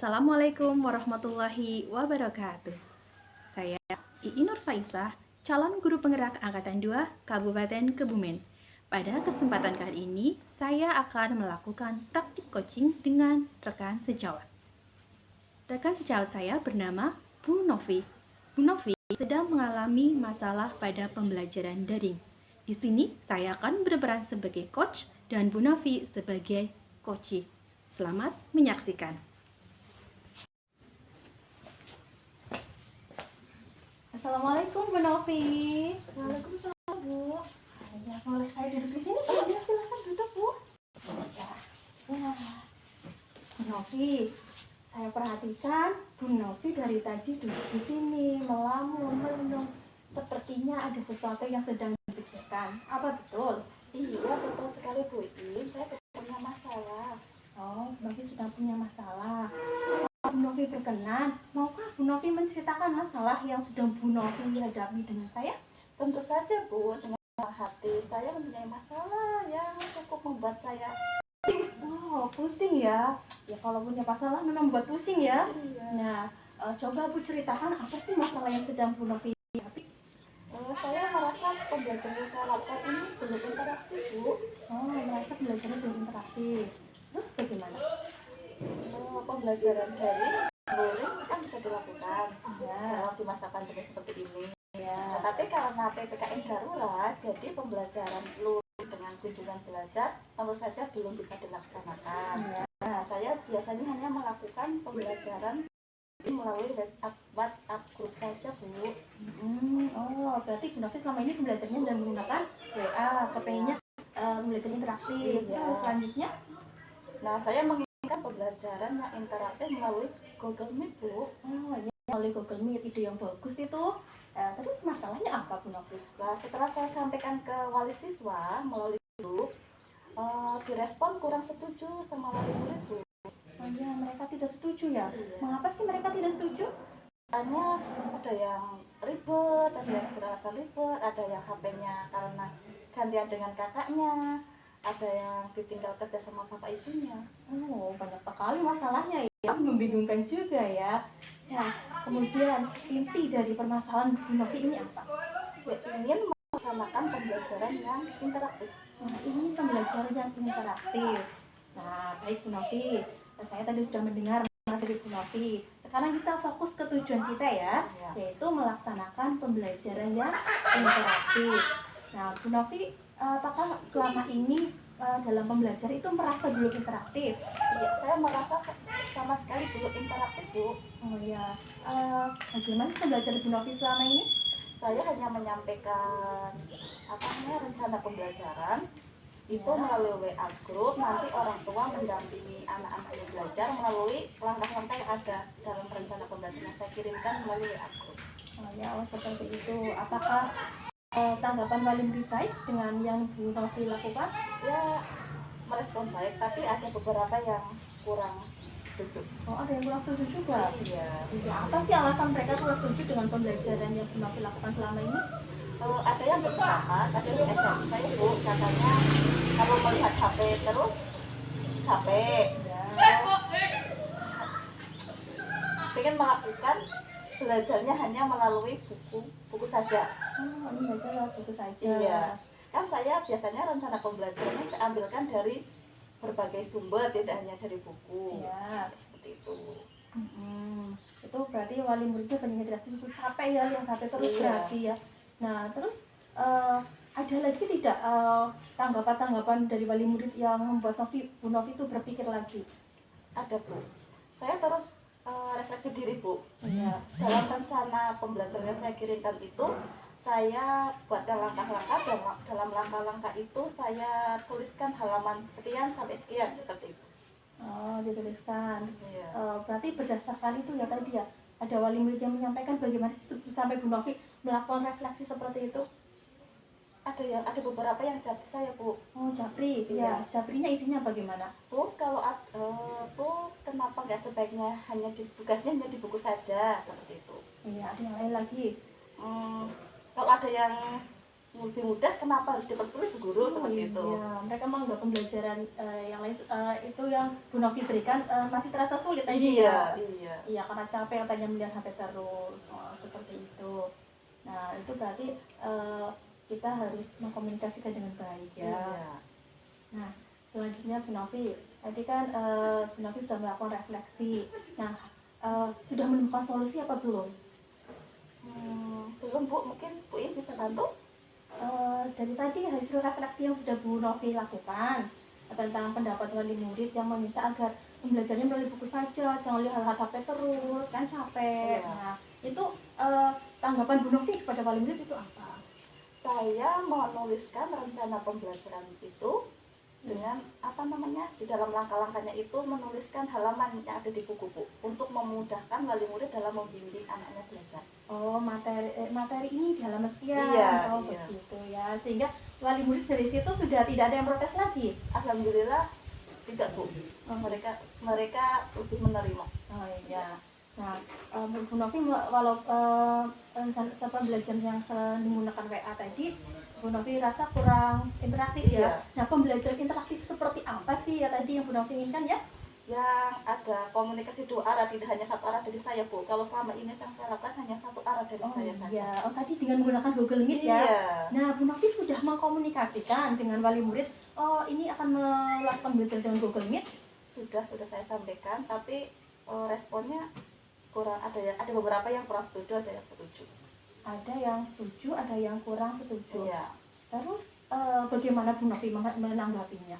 Assalamualaikum warahmatullahi wabarakatuh. Saya Iin Nur Faisah, calon guru penggerak Angkatan 2 Kabupaten Kebumen. Pada kesempatan kali ini, saya akan melakukan praktik coaching dengan rekan sejawat. Rekan sejawat saya bernama Bu Novi. Bu Novi sedang mengalami masalah pada pembelajaran daring. Di sini saya akan berperan sebagai coach dan Bu Novi sebagai coachee. Selamat menyaksikan. Assalamualaikum Bu Novi. Waalaikumsalam Bu. Ya, boleh saya duduk di sini? Oh ya, silakan duduk Bu. Ya. Bu Novi, saya perhatikan Bu Novi dari tadi duduk di sini melamun, merenung. Sepertinya ada sesuatu yang sedang dipikirkan. Apa betul? Iya, betul sekali Bu Iin. Saya sedang punya masalah. Oh, Bu Novi sedang punya masalah. Bu Novi berkenan, maukah Bu Novi menceritakan masalah yang sedang Bu Novi hadapi dengan saya? Tentu saja Bu, dengan hati saya mempunyai masalah yang cukup membuat saya Oh, pusing ya. Ya kalau punya masalah memang buat pusing ya. Iya. Nah, coba Bu ceritakan apa sih masalah yang sedang Bu Novi hadapi? Saya merasa pembelajaran yang saya lakukan ini belum interaktif Bu. Oh, merasa belajarnya belum interaktif. Terus bagaimana? Pembelajaran daring boleh kan bisa dilakukan Ya, kalau di masa pandemi seperti ini. ya. Tapi karena PPKM darurat, jadi pembelajaran luring dengan kunjungan belajar tentu saja belum bisa dilaksanakan. Ya. Nah, saya biasanya hanya melakukan pembelajaran melalui WhatsApp grup saja Bu. Oh, berarti Bu Novi selama ini belajarnya dan menggunakan WA, kepengennya belajar interaktif. Iya. Terus selanjutnya? Nah, saya menginginkan pembelajaran yang interaktif melalui Google Meet Bu. Oh, ya, melalui Google Meet, ide yang bagus itu. Terus masalahnya apa Bu Novi? Nah, setelah saya sampaikan ke wali siswa melalui grup, direspon kurang setuju sama wali murid Bu. Oh ya, mereka tidak setuju ya? Iya. Mengapa sih mereka tidak setuju? Hanya ada yang ribet, ada yang beralasan ribet, ada yang HP-nya karena gantian dengan kakaknya, ada yang ditinggal kerja sama bapak ibunya. Oh, banyak sekali masalahnya ya, membingungkan juga ya. Nah, kemudian inti dari permasalahan Bu Novi ini apa? Ya, ingin melaksanakan pembelajaran yang interaktif. Nah, ini pembelajaran yang interaktif. Nah, baik Bu Novi, saya tadi sudah mendengar materi Bu Novi. Sekarang kita fokus ke tujuan kita ya, yaitu melaksanakan pembelajaran yang interaktif. Nah, Bu Novi, apakah selama ini dalam pembelajaran itu merasa belum interaktif? Ya, saya merasa sama sekali belum interaktif Bu. Oh ya, bagaimana pembelajaran Bu Novi selama ini? Saya hanya menyampaikan rencana pembelajaran itu Ya. melalui WA group. Nanti orang tua mendampingi anak-anaknya belajar melalui langkah-langkah yang ada dalam rencana pembelajaran yang saya kirimkan melalui WA group. Oh ya, seperti itu. Apakah tanggapan wali murid baik dengan yang Bu Novi lakukan? Ya, merespon baik, tapi ada beberapa yang kurang setuju. Oh, ada yang kurang setuju juga. Iya. Ya, apa sih alasan mereka kurang setuju dengan pembelajaran yang Bu Novi lakukan selama ini? Ada yang berpendapat, ada yang ngajak saya Bu, katanya kalau melihat HP terus capek. Pengen melakukan belajarnya hanya melalui buku saja. Oh, ini baca lewat buku saja. Iya. Kan saya biasanya rencana pembelajarannya saya ambilkan dari berbagai sumber, tidak hanya dari buku. Iya. Seperti itu. Itu berarti wali muridnya banyak tidak setuju, capek ya lihat HP terus. Iya. Berarti ya. Nah, terus ada lagi tidak tanggapan-tanggapan dari wali murid yang membuat Bu Novi itu berpikir lagi? Ada Bu. Saya terus refleksi diri Bu. Iya. Dalam rencana pembelajaran yang saya kirimkan itu, saya buatkan langkah-langkah dan dalam langkah-langkah itu saya tuliskan halaman sekian sampai sekian seperti itu. Oh, dituliskan. Iya. Berarti berdasarkan itu ya tadi ya, ada wali murid yang menyampaikan bagaimana sampai Bu Novi melakukan refleksi seperti itu. Ada beberapa yang japri saya Bu. Oh, japri. Iya. Ya, japrinya isinya bagaimana? Bu, kalau Bu, kenapa nggak sebaiknya tugasnya hanya di buku saja seperti itu? Iya, ada yang lain lagi. Kalau ada yang lebih mudah, kenapa harus dipersulit Bu Guru, seperti itu. Iya, mereka menganggap pembelajaran yang lain itu yang Bu Novi berikan masih terasa sulit aja Iya, ya. iya. Iya, karena capek katanya melihat HP terus. Oh, seperti itu. Nah, itu berarti kita harus mengkomunikasikan dengan baik ya. Iya. Nah, selanjutnya Bu Novi, tadi kan Bu Novi sudah melakukan refleksi. Nah, sudah menemukan solusi apa belum? Belum Bu, mungkin Bu ini bisa bantu. Dari tadi hasil refleksi yang sudah Bu Novi lakukan tentang pendapat wali murid yang meminta agar pembelajarannya melalui buku saja, jangan lihat HP terus, kan capek. Iya. Nah, itu tanggapan Bu Novi kepada wali murid itu apa? Saya menuliskan rencana pembelajaran itu dengan di dalam langkah-langkahnya itu menuliskan halaman yang ada di buku-buku untuk memudahkan wali murid dalam membimbing anaknya belajar. Oh, materi ini di halaman sekian. Iya, Oh, iya. begitu ya. Sehingga wali murid dari situ sudah tidak ada yang protes lagi. Alhamdulillah tidak Bu. Mereka lebih menerima. Oh iya. Nah, Bu Novi walau rencana pembelajaran yang menggunakan WA tadi, Bu Novi rasa kurang interaktif ya. Iya. Nah, pembelajaran interaktif seperti apa sih ya tadi yang Bu Novi inginkan ya? Yang ada komunikasi dua arah, tidak hanya satu arah dari saya Bu. Kalau selama ini yang saya lakukan hanya satu arah dari saya saja. Iya. Oh, tadi dengan menggunakan Google Meet ya. Iya. Nah, Bu Novi sudah mengkomunikasikan dengan wali murid, oh ini akan melakukan belajar dengan Google Meet. Sudah saya sampaikan, tapi responnya kurang, ada beberapa yang kurang setuju, ada yang setuju. Ada yang setuju, ada yang kurang setuju. Iya. Terus bagaimana Bu Novi menanggapinya?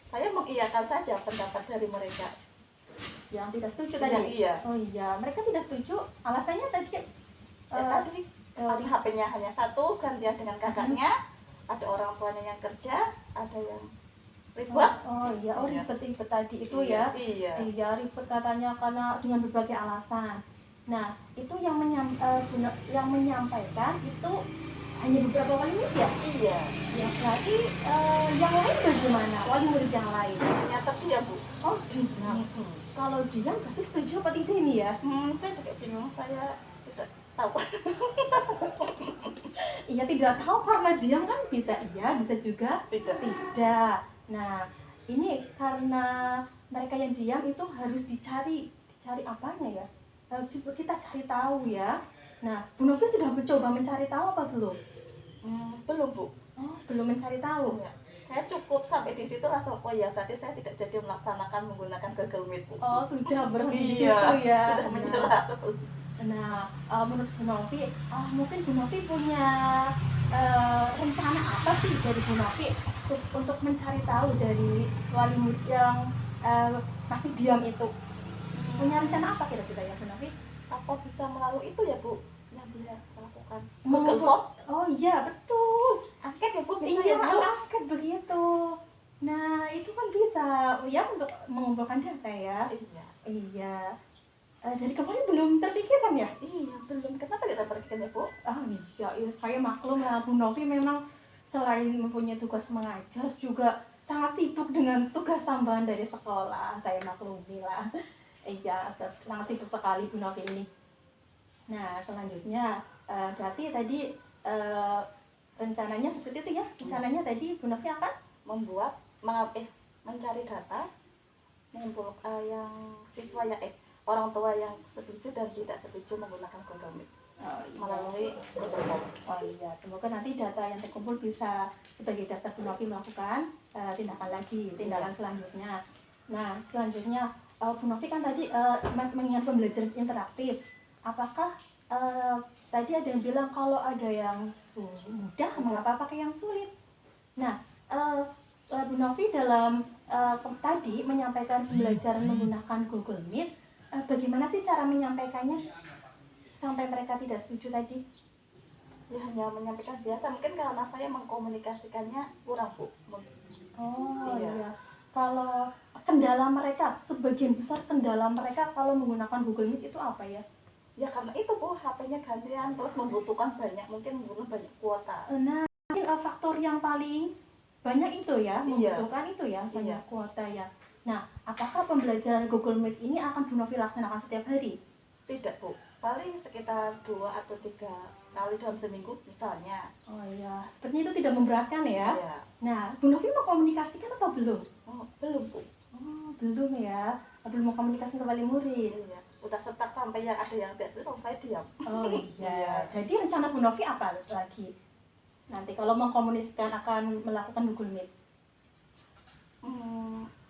Saya mengiyakan saja pendapat dari mereka. Yang tidak setuju Iya, tadi? iya. Oh iya, mereka tidak setuju. Alasannya tadi? Tadi HP-nya hanya satu, gantian dengan kakaknya. Ada orang tuanya yang kerja, ada yang ribet. Oh iya, Iya. ribet tadi itu ya. Iya. Iya, ribet katanya karena dengan berbagai alasan. Nah, itu yang menyampaikan itu hanya beberapa wali murid ya? Iya. Ya, berarti yang lain bagaimana? Wali murid yang lain? Yang terdiam Bu. Oh, diam. Kalau diam berarti setuju apa tidak ini ya? Saya juga bingung, saya tidak tahu. Iya, tidak tahu karena diam kan bisa iya, bisa juga Tidak. tidak. Nah, ini karena mereka yang diam itu harus dicari apanya ya? Harus kita cari tahu ya. Nah, Bu Novi sudah mencoba mencari tahu apa belum? Belum Bu. Oh, belum mencari tahu. Ya. Saya cukup sampai di situ langsung, oh ya berarti saya tidak jadi melaksanakan menggunakan Google Meet Bu. Oh, sudah berhenti di Iya, situ ya. sudah menyerah. Nah, menurut Bu Novi, mungkin Bu Novi punya rencana apa sih dari Bu Novi untuk mencari tahu dari wali murid yang masih diam itu? Punya rencana apa kira-kira ya Bu Novi? Apa bisa melalui itu ya Bu yang dia lakukan? Google Form? Oh iya, betul. Angket ya Bu, bisa Iya, ya Bu? angket begitu. Nah, itu kan bisa ya untuk mengumpulkan data ya. Iya. Iya. Dari kemarin belum terpikirkan ya? Iya, belum. Kenapa tidak terpikir ya Bu? Iya, saya maklum lah Bu Novi memang selain mempunyai tugas mengajar juga sangat sibuk dengan tugas tambahan dari sekolah. Saya maklumi lah. Iya, sangat sibuk sekali Bu Novi ini. Nah, selanjutnya berarti tadi rencananya seperti itu ya. Rencananya tadi Bu Novi akan mencari data, mengumpulkan yang siswa ya orang tua yang setuju dan tidak setuju menggunakan Google Meet melalui Google Form. Oh iya, semoga nanti data yang terkumpul bisa sebagai dasar Bu Novi melakukan tindakan selanjutnya. Nah, selanjutnya Bu Novi kan tadi mengingat pembelajaran interaktif. Apakah tadi ada yang bilang kalau ada yang mudah, mengapa pakai yang sulit? Nah, Bu Novi dalam tadi menyampaikan pembelajaran menggunakan Google Meet, bagaimana sih cara menyampaikannya sampai mereka tidak setuju tadi? Ya hanya menyampaikan biasa, mungkin karena saya mengkomunikasikannya kurang Bu. Oh iya. Kalau kendala mereka, sebagian besar kendala mereka kalau menggunakan Google Meet itu apa ya? Ya karena itu Bu, HP-nya gantian, terus membutuhkan banyak kuota. Nah, mungkin faktor yang paling banyak itu ya, membutuhkan itu ya, banyak Iya. kuota ya. Nah, apakah pembelajaran Google Meet ini akan Bu Novi laksanakan setiap hari? Tidak Bu, paling sekitar 2 atau 3 kali dalam seminggu misalnya. Oh iya, sepertinya itu tidak memberatkan ya. Iya. Nah, Bu Novi mau komunikasikan atau belum? Oh, belum Bu. Oh, belum ya. Belum mau komunikasi ke wali murid. Iya. Sudah setak sampai yang ada yang tidak setuju, saya diam. Oh iya. Jadi rencana Bu Novi apa lagi? Nanti kalau mau komunikasikan akan melakukan Google Meet.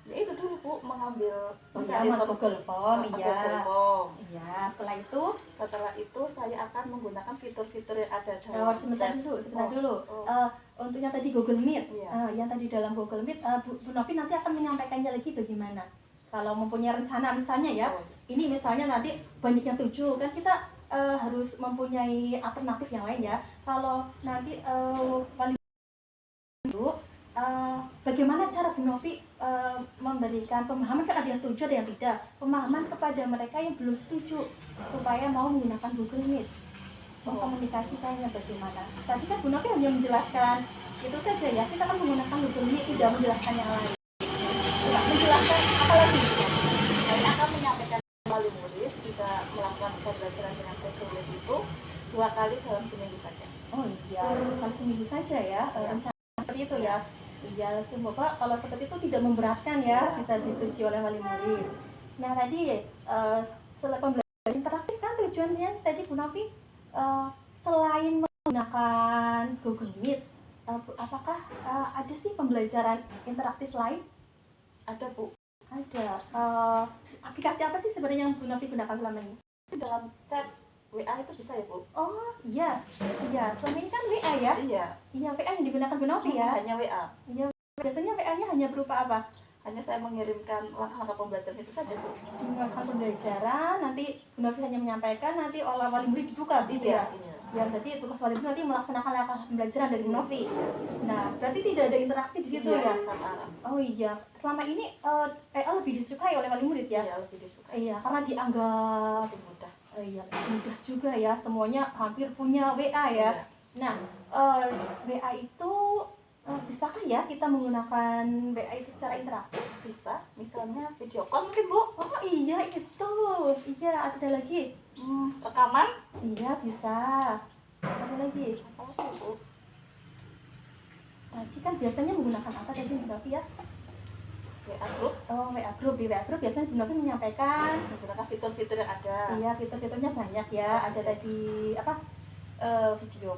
Ya itu dulu Bu, mengambil Mencari Google Form, iya. Google Form. Iya, Setelah itu saya akan menggunakan fitur-fitur yang ada dalam sebentar chat. dulu. Oh. Untuk yang tadi Google Meet, Iya. yang tadi dalam Google Meet, Bu Novi nanti akan menyampaikannya lagi bagaimana? Kalau mempunyai rencana misalnya ya, Oh. ini misalnya nanti banyak yang setuju, kan kita harus mempunyai alternatif yang lain ya. Kalau nanti wali itu bagaimana cara Bu Novi memberikan pemahaman, kan ada yang setuju ada yang tidak, pemahaman kepada mereka yang belum setuju supaya mau menggunakan Google Meet, mengkomunikasikannya bagaimana. Tadi kan Bu Novi hanya menjelaskan itu saja ya, kita kan menggunakan Google Meet, tidak menjelaskan yang lain. Tidak menjelaskan apa lagi? Saya akan menyampaikan ke wali murid jika melakukan pembelajaran dengan Google Meet itu 2 kali dalam seminggu saja. Oh iya, kali seminggu saja ya, rencana seperti itu ya. Iya, semoga kalau seperti itu tidak memberatkan ya, bisa disetujui oleh wali murid. Nah tadi setelah pembelajaran interaktif kan tujuannya tadi Bu Novi, selain menggunakan Google Meet, apakah ada sih pembelajaran interaktif lain? Ada Bu. Ada. Aplikasi apa sih sebenarnya yang Bu Novi gunakan selama ini? Dalam chat WA itu bisa ya Bu? Oh iya, selama ini kan WA ya? Iya, WA yang digunakan Bu Novi ya? Hanya WA. Iya, biasanya WA-nya hanya berupa apa? Hanya saya mengirimkan langkah-langkah pembelajaran itu saja Bu. Melakukan pembelajaran, nanti Bu Novi hanya menyampaikan, nanti oleh wali murid dibuka gitu ya? Iya. Ya, jadi tugas wali murid nanti melaksanakan langkah pembelajaran dari Bu Novi. Nah, berarti tidak ada interaksi di situ ya? Sama. Oh iya, selama ini lebih disukai oleh wali murid ya? Iya, lebih disukai. Iya, karena dianggap Lebih mudah. iya, mudah juga ya, semuanya hampir punya WA ya. Nah, WA itu bisakah ya kita menggunakan WA itu secara interaktif? Bisa, misalnya video call mungkin Bu. Oh iya itu, iya ada lagi. Rekaman. Iya bisa. Ada lagi. Apa lagi Bu? Tadi kan biasanya menggunakan apa tadi Bu Novi ya? WA group. Oh WA group, di WA group biasanya Bu Novi menyampaikan. Menggunakan fitur-fitur yang ada. Iya fitur-fiturnya banyak ya. Ada tadi apa? Video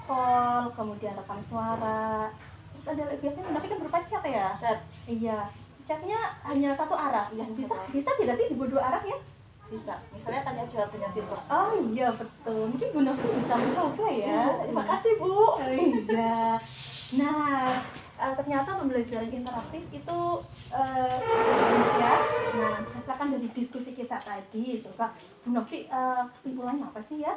call, kemudian rekam suara. Terus ada biasanya Bu Novi kan berupa chat ya? Chat. Iya. Chatnya hanya satu arah. Iya, Bisa tidak sih dibuat dua arah ya? Bisa. Misalnya tanya jawab dengan siswa. Oh iya betul. Mungkin Bu Novi bisa mencoba ya. Terima kasih Bu. Oh, iya. Nah, ternyata pembelajaran interaktif itu ya. Nah, berdasarkan dari diskusi kita tadi, coba Bu Novi kesimpulannya apa sih ya?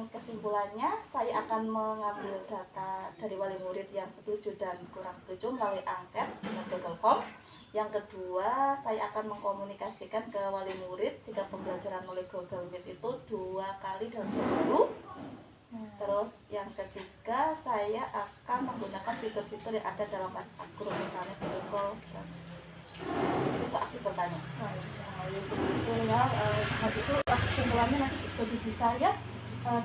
Kesimpulannya, saya akan mengambil data dari wali murid yang setuju dan kurang setuju melalui angket dengan Google Form. Yang kedua, saya akan mengkomunikasikan ke wali murid jika pembelajaran melalui Google Meet itu 2 kali dalam seminggu. Terus yang ketiga, saya akan menggunakan fitur-fitur yang ada dalam WhatsApp group, misalnya video call dan siswa aktif bertanya. Itu ya, itu kesimpulannya nanti lebih bisa ya,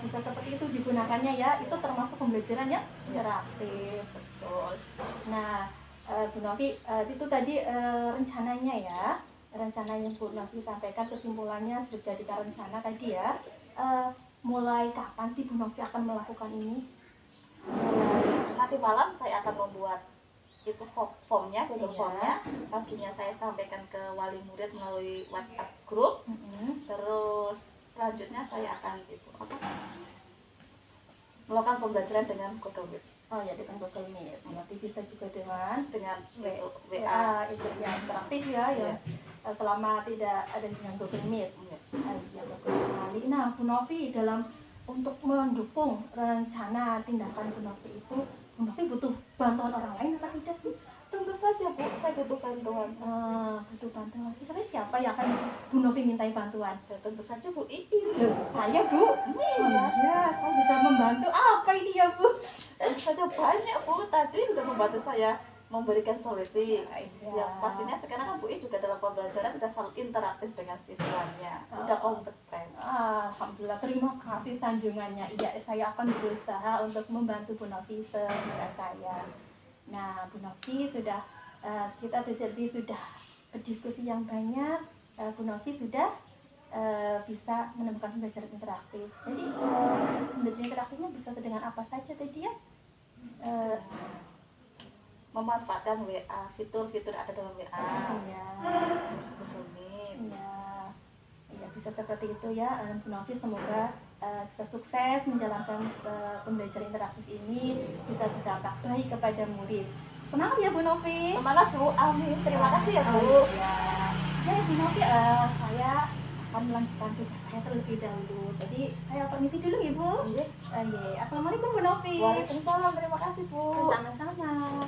bisa seperti itu digunakannya ya. Itu termasuk pembelajaran yang interaktif. Betul. Nah, Bu Novi, itu tadi rencananya ya, rencana yang Bu Novi sampaikan kesimpulannya sudah dijadikan rencana tadi ya. Mulai kapan sih Bu Novi akan melakukan ini? Nanti malam saya akan membuat itu formnya, Google Iya. Formnya. Paginya saya sampaikan ke wali murid melalui WhatsApp group. Terus selanjutnya saya akan melakukan pembelajaran dengan Google Meet. Oh ya, dengan Google Meet. Nanti bisa juga dengan WA. Itu yang interaktif ya, ya. Selama tidak ada dengan Google Meet. Ya, bagus sekali. Nah, Bu Novi untuk mendukung rencana tindakan Bu Novi itu, Bu Novi butuh bantuan orang lain apa tidak sih? Tentu saja Bu, saya butuh bantuan. Butuh bantuan. Kira-kira siapa yang akan Bu Novi mintai bantuan? Ya, tentu saja Bu Iin. Saya Bu. Iya, saya bisa membantu. Apa ini ya Bu? Tentu saja banyak Bu, tadi sudah membantu saya memberikan solusi. Iya. Ya pastinya sekarang kan Bu I juga dalam pembelajaran sudah selalu interaktif dengan siswanya, udah kompeten. Alhamdulillah, terima kasih sanjungannya. Iya, saya akan berusaha untuk membantu Bu Novi sebisa saya. Nah, Bu Novi sudah kita sudah berdiskusi yang banyak. Bu Novi sudah bisa menemukan pembelajaran interaktif. Jadi pembelajaran interaktifnya bisa dengan apa saja tadi ya? Memanfaatkan WA, fitur-fitur ada dalam WA. Iya. Google Meet. Iya. Ya, bisa seperti itu ya. Bu Novi semoga bisa sukses menjalankan pembelajaran interaktif ini, bisa berdampak baik kepada murid. Semangat ya Bu Novi. Semangat Bu, amin. Terima kasih ya Bu. Ya, ya Bu Novi, saya akan melanjutkan tugas saya terlebih dahulu. Jadi saya permisi dulu ya Bu. Iya. Assalamualaikum Bu Novi. Waalaikumsalam, terima kasih Bu. Sama-sama.